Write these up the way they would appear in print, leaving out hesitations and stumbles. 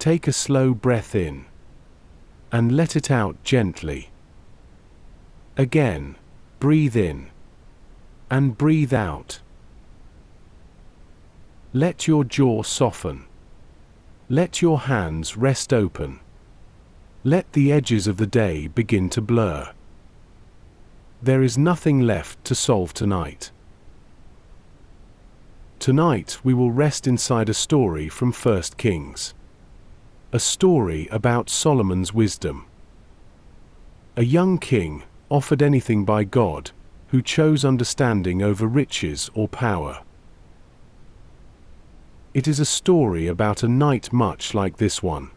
Take a slow breath in and let it out gently. Again, breathe in and breathe out. Let your jaw soften. Let your hands rest open. Let the edges of the day begin to blur. There is nothing left to solve tonight. Tonight we will rest inside a story from 1 Kings. A story about Solomon's wisdom. A young king, offered anything by God, who chose understanding over riches or power. It is a story about a night much like this one.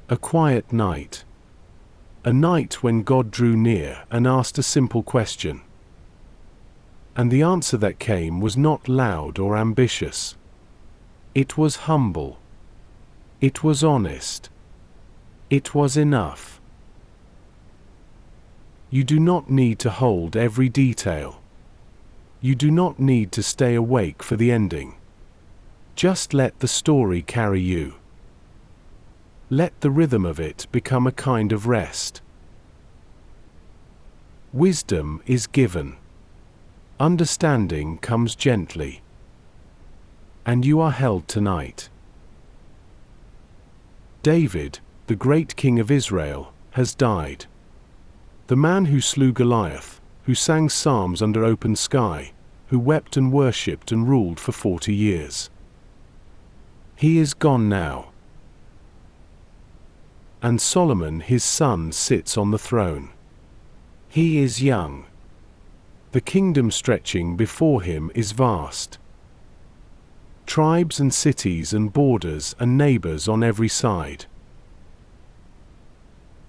A quiet night. A night when God drew near and asked a simple question. And the answer that came was not loud or ambitious. It was humble. It was honest. It was enough. You do not need to hold every detail. You do not need to stay awake for the ending. Just let the story carry you. Let the rhythm of it become a kind of rest. Wisdom is given. Understanding comes gently. And you are held tonight. David, the great king of Israel, has died. The man who slew Goliath, who sang psalms under open sky, who wept and worshipped and ruled for 40 years. He is gone now. And Solomon his son sits on the throne. He is young. The kingdom stretching before him is vast. Tribes and cities and borders and neighbors on every side.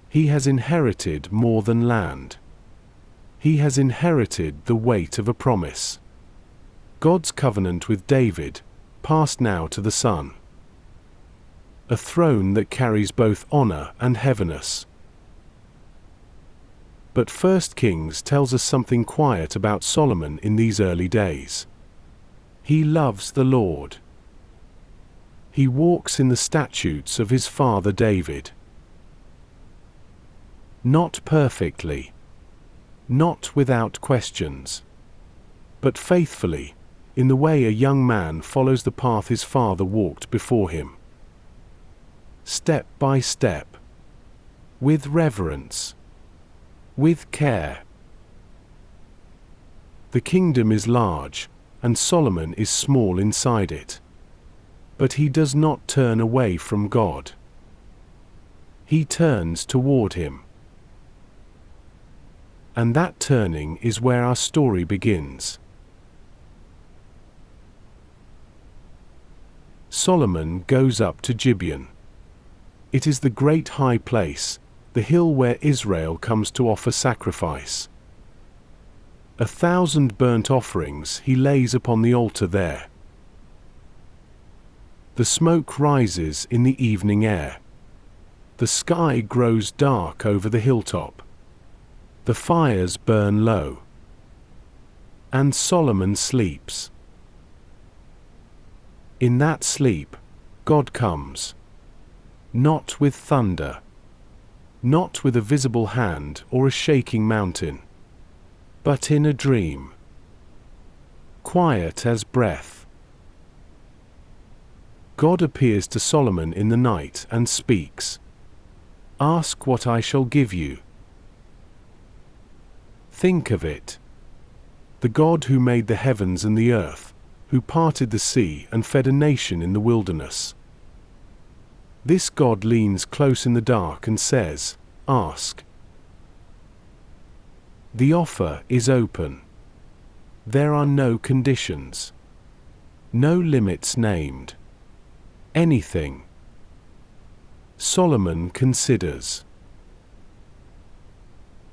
He has inherited more than land. He has inherited the weight of a promise. God's covenant with David, passed now to the Son. A throne that carries both honor and heaviness. But 1 Kings tells us something quiet about Solomon in these early days. He loves the Lord. He walks in the statutes of his father David. Not perfectly. Not without questions. But faithfully, in the way a young man follows the path his father walked before him. Step by step. With reverence. With care. The kingdom is large, and Solomon is small inside it. But he does not turn away from God. He turns toward him. And that turning is where our story begins. Solomon goes up to Gibeon. It is the great high place, the hill where Israel comes to offer sacrifice. 1,000 burnt offerings he lays upon the altar there. The smoke rises in the evening air. The sky grows dark over the hilltop. The fires burn low. And Solomon sleeps. In that sleep, God comes. Not with thunder. Not with a visible hand or a shaking mountain. But in a dream. Quiet as breath. God appears to Solomon in the night and speaks. Ask what I shall give you. Think of it. The God who made the heavens and the earth, who parted the sea and fed a nation in the wilderness. This God leans close in the dark and says, Ask. The offer is open. There are no conditions. No limits named. Anything. Solomon considers.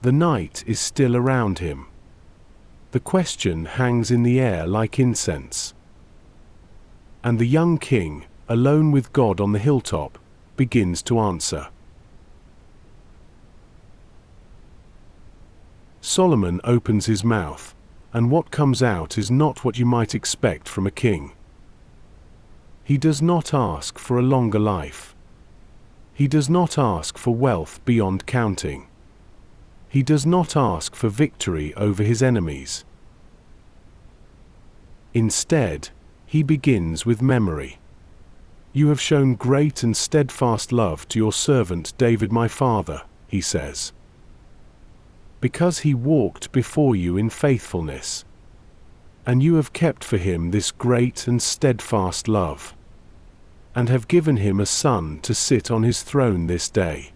The night is still around him. The question hangs in the air like incense. And the young king, alone with God on the hilltop, begins to answer. Solomon opens his mouth, and what comes out is not what you might expect from a king. He does not ask for a longer life. He does not ask for wealth beyond counting. He does not ask for victory over his enemies. Instead, he begins with memory. You have shown great and steadfast love to your servant David my father, he says, because he walked before you in faithfulness. And you have kept for him this great and steadfast love, and have given him a son to sit on his throne this day.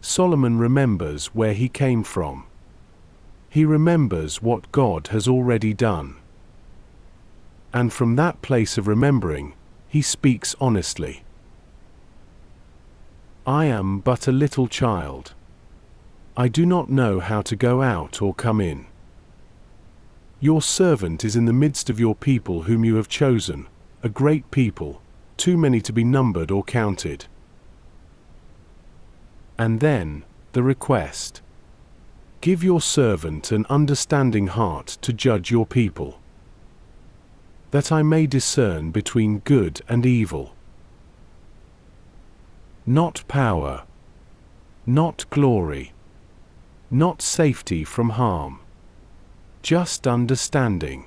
Solomon remembers where he came from. He remembers what God has already done. And from that place of remembering, he speaks honestly. I am but a little child. I do not know how to go out or come in. Your servant is in the midst of your people whom you have chosen, a great people, too many to be numbered or counted. And then, the request. Give your servant an understanding heart to judge your people, that I may discern between good and evil. Not power, not glory, not safety from harm, just understanding.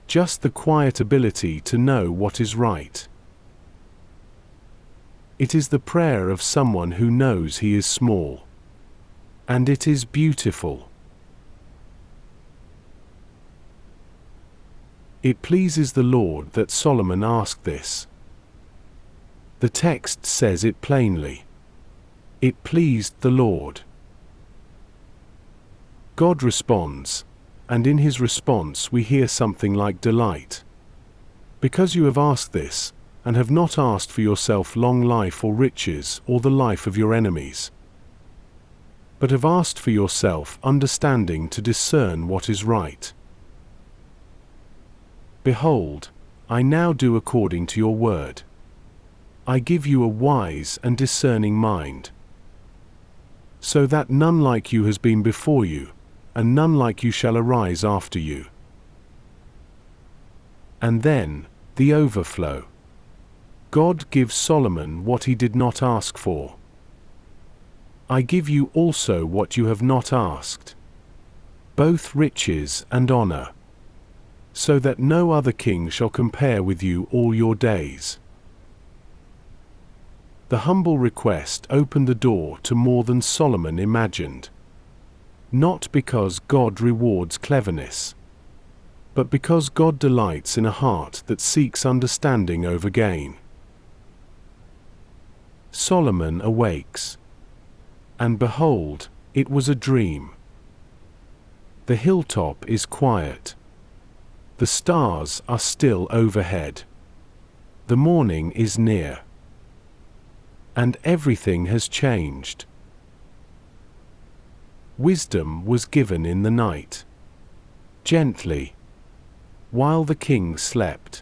Just the quiet ability to know what is right. It is the prayer of someone who knows he is small. And it is beautiful. It pleases the Lord that Solomon asked this. The text says it plainly. It pleased the Lord. God responds, and in his response we hear something like delight. Because you have asked this, and have not asked for yourself long life or riches or the life of your enemies, but have asked for yourself understanding to discern what is right. Behold, I now do according to your word. I give you a wise and discerning mind, so that none like you has been before you, and none like you shall arise after you. And then, the overflow. God gives Solomon what he did not ask for. I give you also what you have not asked, both riches and honor, so that no other king shall compare with you all your days. The humble request opened the door to more than Solomon imagined. Not because God rewards cleverness, but because God delights in a heart that seeks understanding over gain. Solomon awakes. And behold, it was a dream. The hilltop is quiet. The stars are still overhead. The morning is near. And everything has changed. Wisdom was given in the night, gently, while the king slept.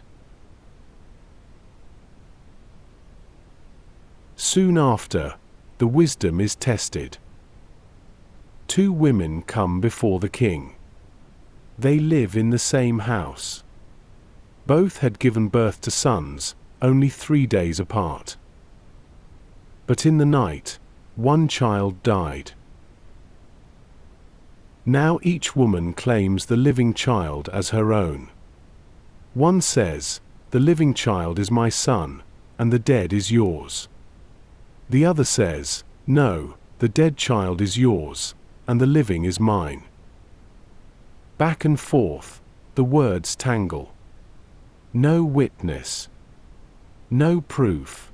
Soon after, the wisdom is tested. Two women come before the king. They live in the same house. Both had given birth to sons, only 3 days apart. But in the night, one child died. Now each woman claims the living child as her own. One says, "The living child is my son, and the dead is yours." The other says, "No, the dead child is yours, and the living is mine." Back and forth, the words tangle. No witness. No proof.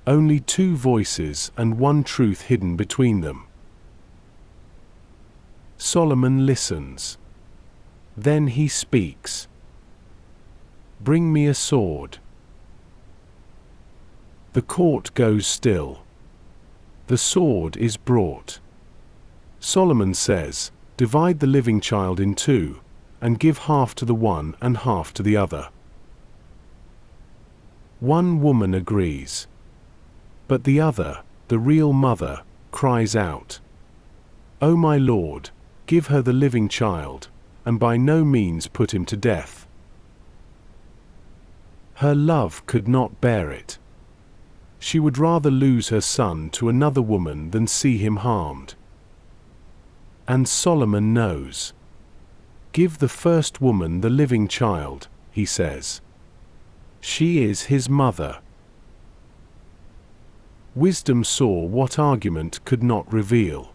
Only two voices and one truth hidden between them. Solomon listens. Then he speaks. "Bring me a sword." The court goes still. The sword is brought. Solomon says, "Divide the living child in two, and give half to the one and half to the other." One woman agrees. But the other, the real mother, cries out, "O my Lord, give her the living child, and by no means put him to death." Her love could not bear it. She would rather lose her son to another woman than see him harmed. And Solomon knows. Give the first woman the living child, he says. She is his mother. Wisdom saw what argument could not reveal.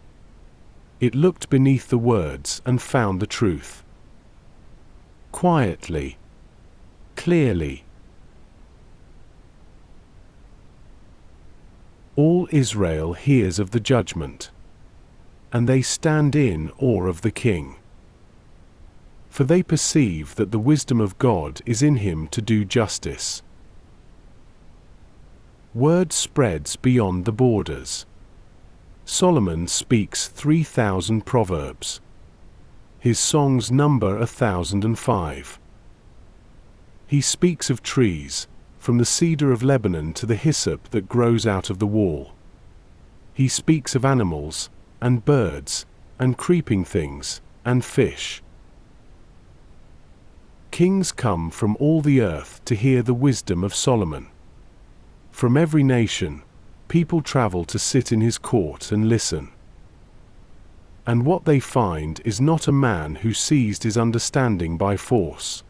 It looked beneath the words and found the truth. Quietly. Clearly. All Israel hears of the judgment, and they stand in awe of the king. For they perceive that the wisdom of God is in him to do justice. Word spreads beyond the borders. Solomon speaks 3,000 proverbs. His songs number 1,005. He speaks of trees, from the cedar of Lebanon to the hyssop that grows out of the wall. He speaks of animals, and birds, and creeping things, and fish. Kings come from all the earth to hear the wisdom of Solomon. From every nation, people travel to sit in his court and listen. And what they find is not a man who seized his understanding by force,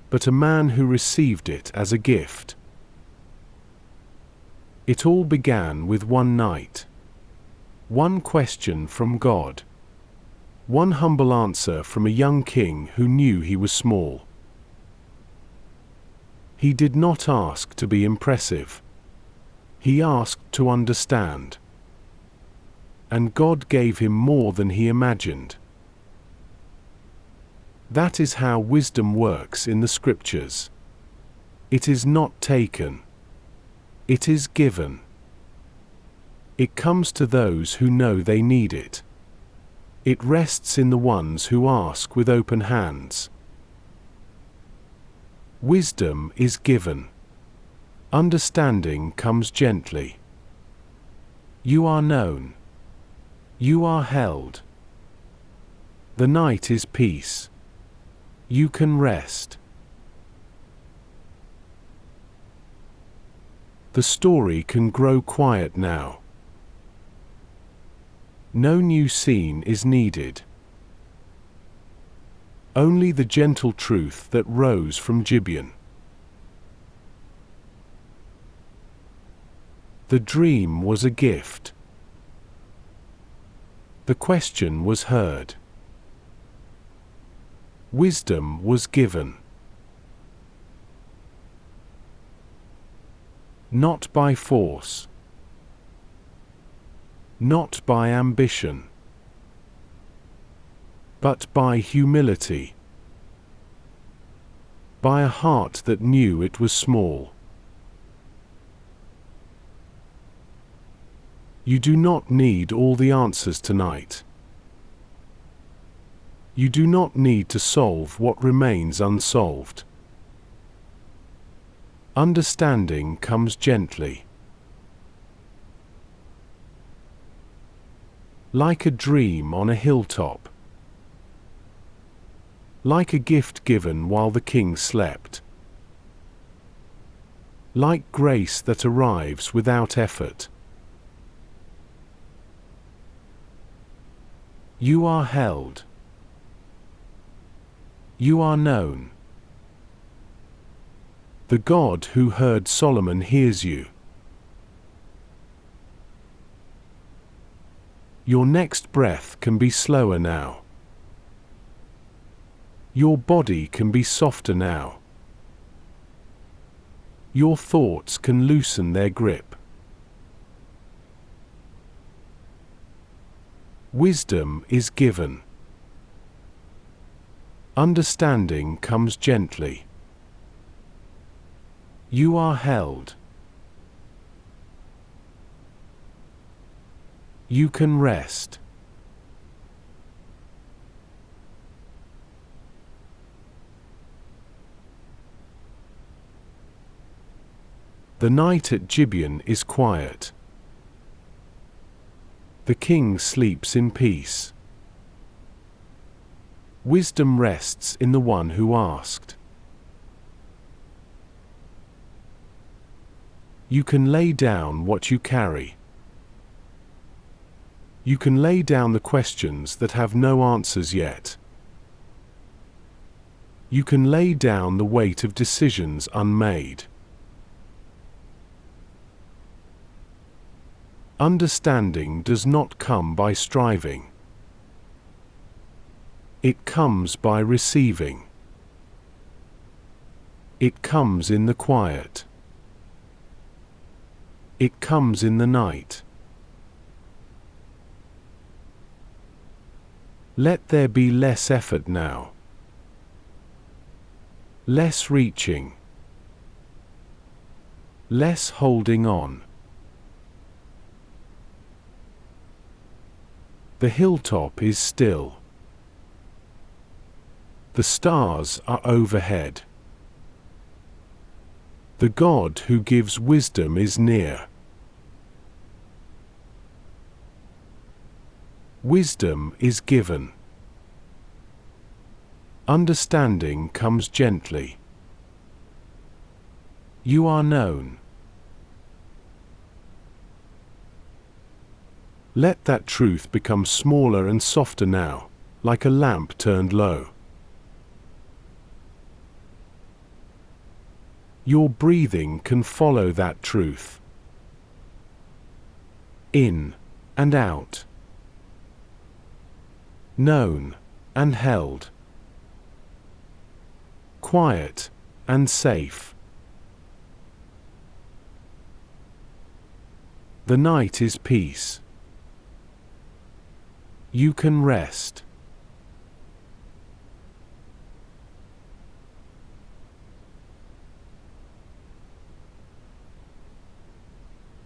but a man who received it as a gift. It all began with one night. One question from God. One humble answer from a young king who knew he was small. He did not ask to be impressive. He asked to understand. And God gave him more than he imagined. That is how wisdom works in the scriptures. It is not taken. It is given. It comes to those who know they need it. It rests in the ones who ask with open hands. Wisdom is given. Understanding comes gently. You are known. You are held. The night is peace. You can rest. The story can grow quiet now. No new scene is needed. Only the gentle truth that rose from Gibeon. The dream was a gift. The question was heard. Wisdom was given. Not by force. Not by ambition. But by humility. By a heart that knew it was small. You do not need all the answers tonight. You do not need to solve what remains unsolved. Understanding comes gently. Like a dream on a hilltop. Like a gift given while the king slept. Like grace that arrives without effort. You are held. You are known. The God who heard Solomon hears you. Your next breath can be slower now. Your body can be softer now. Your thoughts can loosen their grip. Wisdom is given. Understanding comes gently. You are held. You can rest. The night at Gibeon is quiet. The king sleeps in peace. Wisdom rests in the one who asked. You can lay down what you carry. You can lay down the questions that have no answers yet. You can lay down the weight of decisions unmade. Understanding does not come by striving. It comes by receiving. It comes in the quiet. It comes in the night. Let there be less effort now. Less reaching. Less holding on. The hilltop is still. The stars are overhead. The God who gives wisdom is near. Wisdom is given. Understanding comes gently. You are known. Let that truth become smaller and softer now, like a lamp turned low. Your breathing can follow that truth. In and out. Known and held. Quiet and safe. The night is peace. You can rest.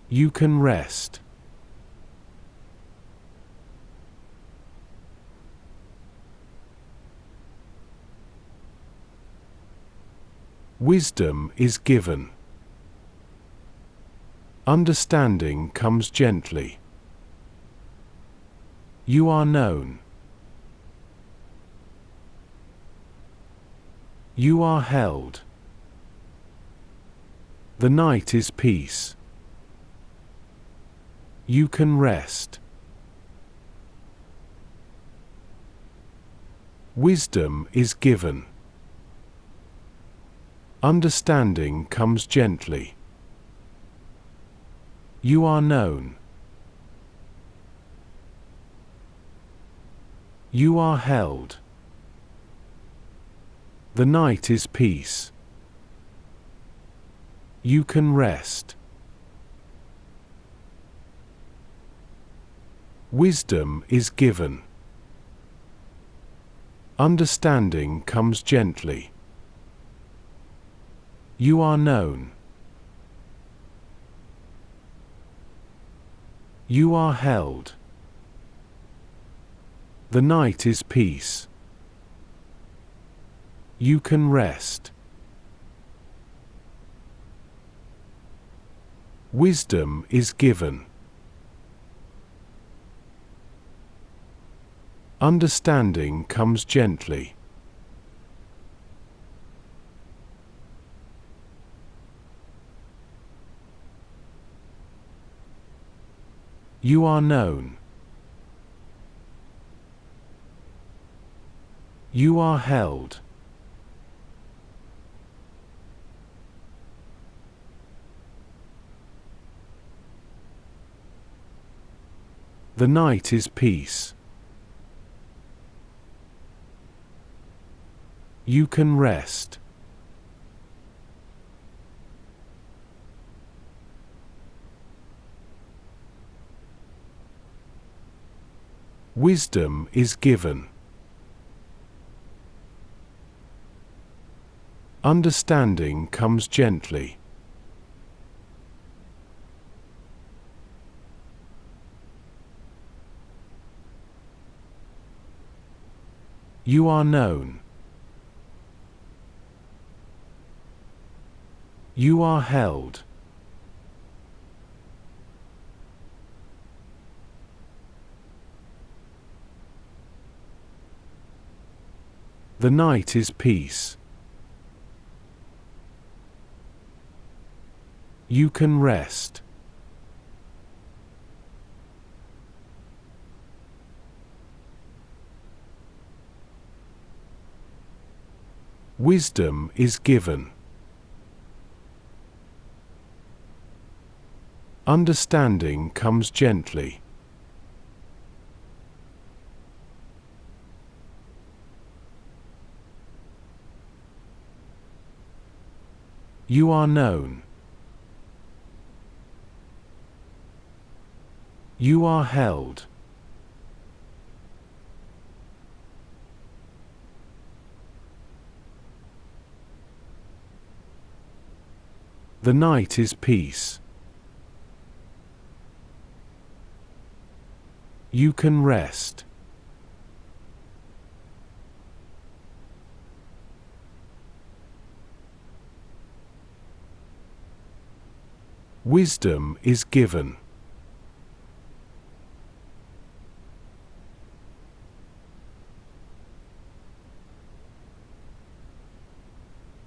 You can rest. Wisdom is given. Understanding comes gently. You are known. You are held. The night is peace. You can rest. Wisdom is given. Understanding comes gently. You are known. You are held. The night is peace. You can rest. Wisdom is given. Understanding comes gently. You are known. You are held. The night is peace. You can rest. Wisdom is given. Understanding comes gently. You are known. You are held. The night is peace. You can rest. Wisdom is given. Understanding comes gently. You are known. You are held. The night is peace. You can rest. Wisdom is given. Understanding comes gently. You are known. You are held. The night is peace. You can rest. Wisdom is given.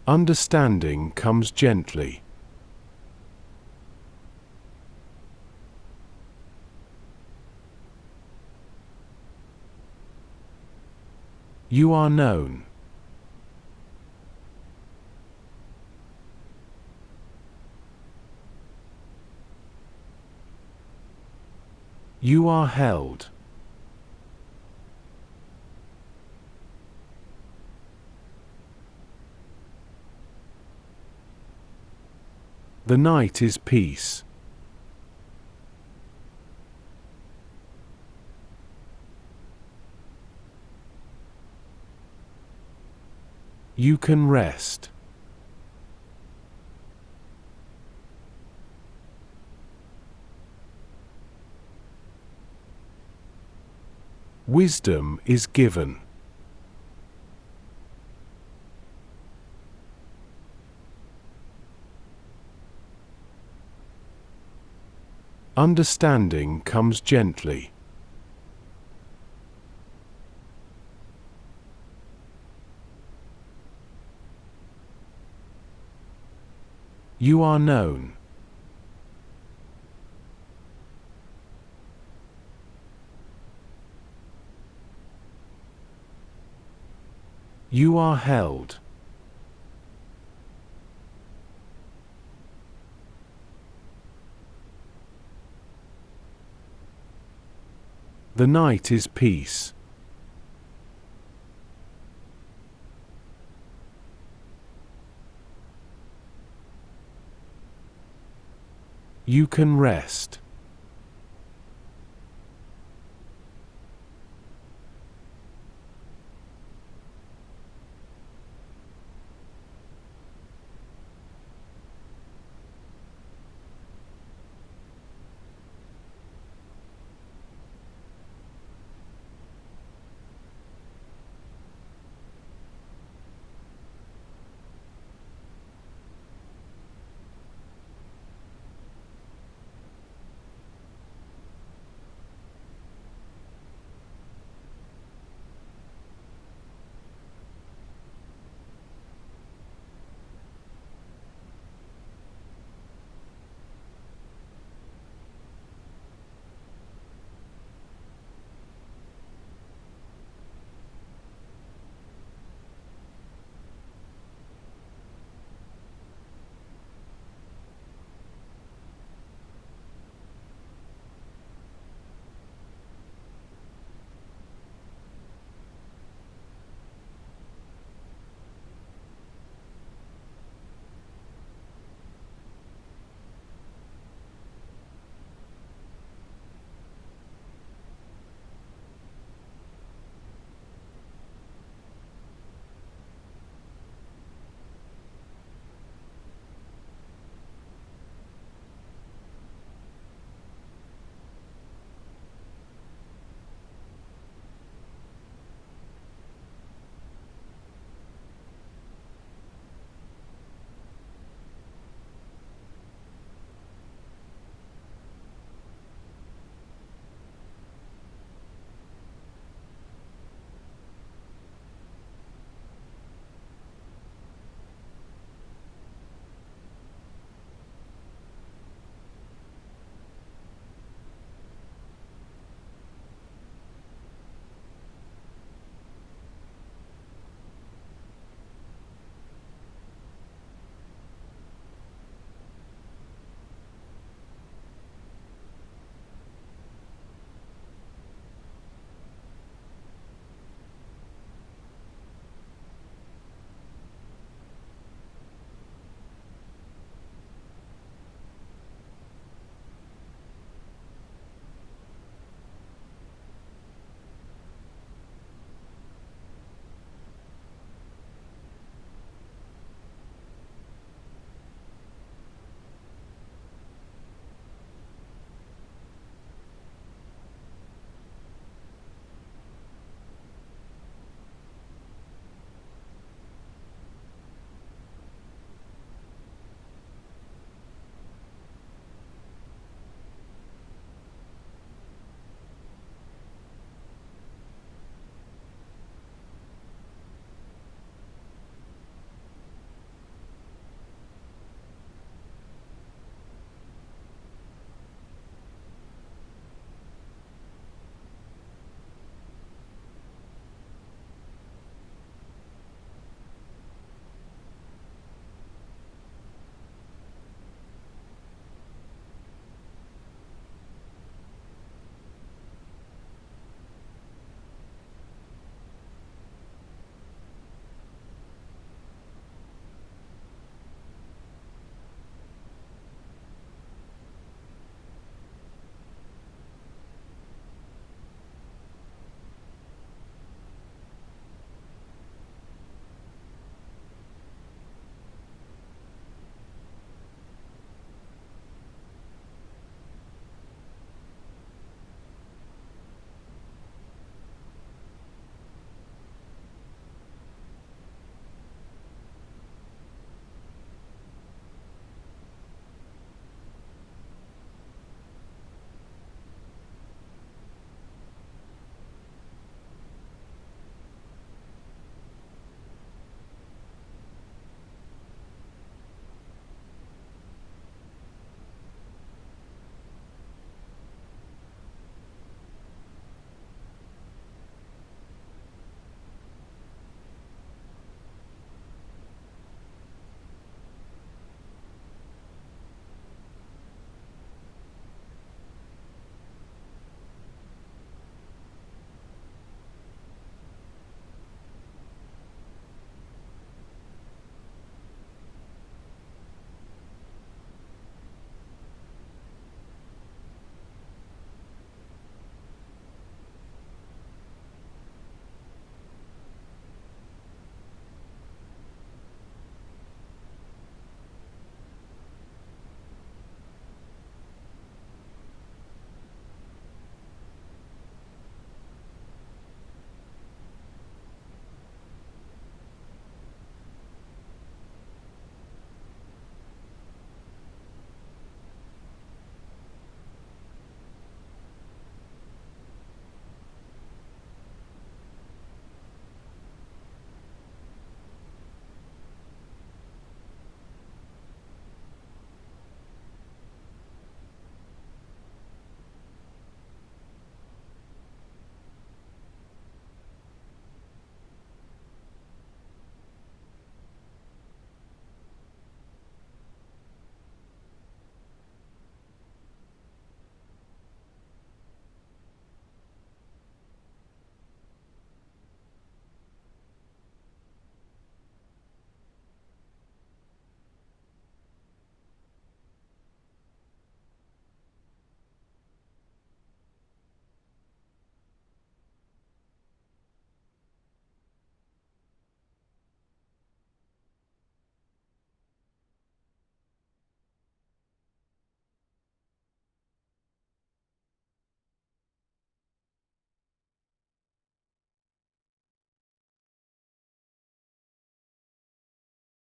Understanding comes gently. You are known. You are held. The night is peace. You can rest. Wisdom is given. Understanding comes gently. You are known. You are held. The night is peace. You can rest.